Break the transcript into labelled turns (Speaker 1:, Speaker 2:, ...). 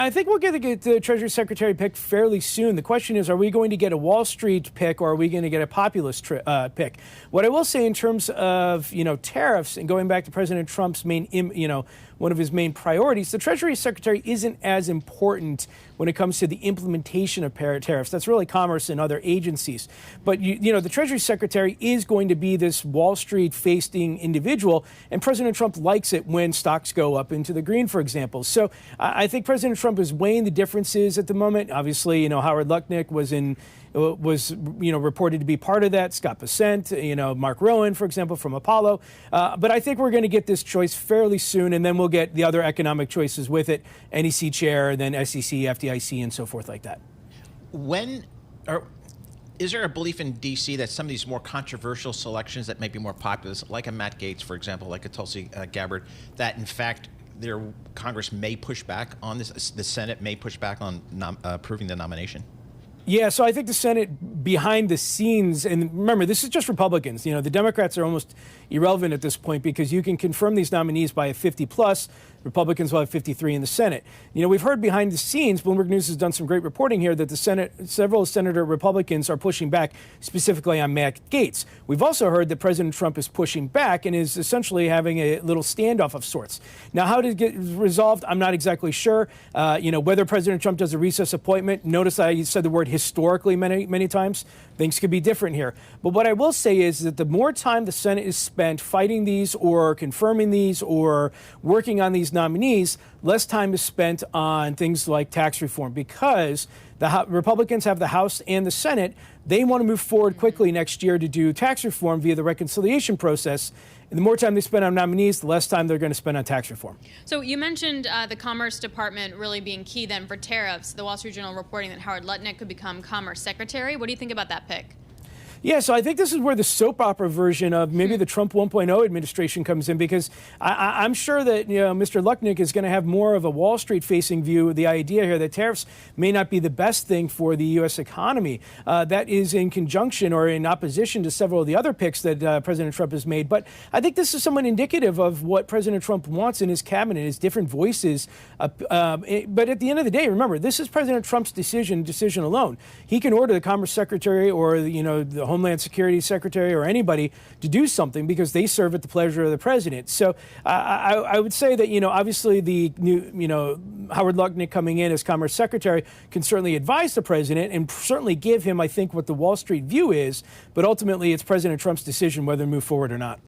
Speaker 1: I think we're going to get the Treasury Secretary pick fairly soon. The question is, are we going to get a Wall Street pick or are we going to get a populist pick? What I will say in terms of, tariffs and going back to President Trump's one of his main priorities, the Treasury Secretary isn't as important when it comes to the implementation of tariffs. That's really Commerce and other agencies. But, the Treasury Secretary is going to be this Wall Street-facing individual, and President Trump likes it when stocks go up into the green, for example. So I think President Trump is weighing the differences at the moment. Obviously, Howard Lunick was reported to be part of that. Scott Bessent, Mark Rowan, for example, from Apollo. But I think we're going to get this choice fairly soon, and then we'll get the other economic choices with it, NEC chair, then SEC, FDIC, and so forth like that.
Speaker 2: Is there a belief in D.C. that some of these more controversial selections that may be more populist, like a Matt Gaetz, for example, like a Tulsi Gabbard, that in fact Congress may push back on this, the Senate may push back on approving the nomination?
Speaker 1: Yeah, so I think the Senate behind the scenes, and remember, this is just Republicans. The Democrats are almost irrelevant at this point because you can confirm these nominees by a 50-plus. Republicans will have 53 in the Senate. We've heard behind the scenes, Bloomberg News has done some great reporting here, that the Senate, several Senator Republicans are pushing back specifically on Matt Gaetz. We've also heard that President Trump is pushing back and is essentially having a little standoff of sorts. Now, how did it get resolved? I'm not exactly sure. Whether President Trump does a recess appointment, notice I said the word historically many times. Things could be different here. But what I will say is that the more time the Senate is spent fighting these or confirming these or working on these nominees, less time is spent on things like tax reform because the Republicans have the House and the Senate. They want to move forward quickly next year to do tax reform via the reconciliation process. And the more time they spend on nominees, the less time they're going to spend on tax reform.
Speaker 3: So you mentioned the Commerce Department really being key then for tariffs. The Wall Street Journal reporting that Howard Lunick could become Commerce Secretary. What do you think about that pick?
Speaker 1: Yeah, so I think this is where the soap opera version of maybe the Trump 1.0 administration comes in, because I'm sure that Mr. Lunick is going to have more of a Wall Street-facing view of the idea here that tariffs may not be the best thing for the U.S. economy. That is in conjunction or in opposition to several of the other picks that President Trump has made. But I think this is somewhat indicative of what President Trump wants in his cabinet, his different voices. But at the end of the day, remember, this is President Trump's decision alone. He can order the Commerce Secretary or the Homeland Security Secretary or anybody to do something because they serve at the pleasure of the president. So I would say that, obviously the new, Howard Lunick coming in as Commerce Secretary can certainly advise the president and certainly give him, I think, what the Wall Street view is. But ultimately, it's President Trump's decision whether to move forward or not.